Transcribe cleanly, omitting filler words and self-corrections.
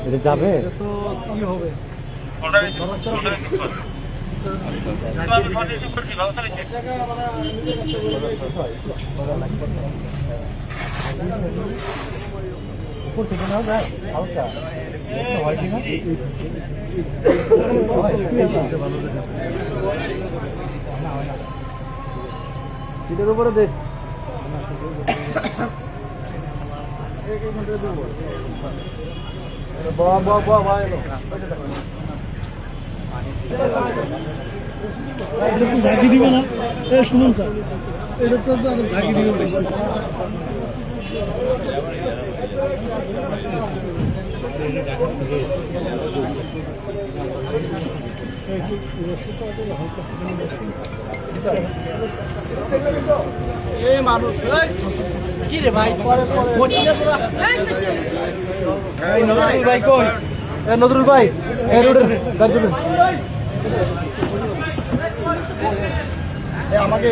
এটা যাবে তো কি হবে উপর থেকে নেওয়া যায় হালকা হয় কিনা সিটের উপরে দেখ এটা তো ঝাঁকি দিবে না। শুনুন স্যার, এটা তো ঝাঁকি দিবে বেশি। মানুষ কি রে ভাই ভাই কই নজরুল ভাই রোডের গাড়ি আমাকে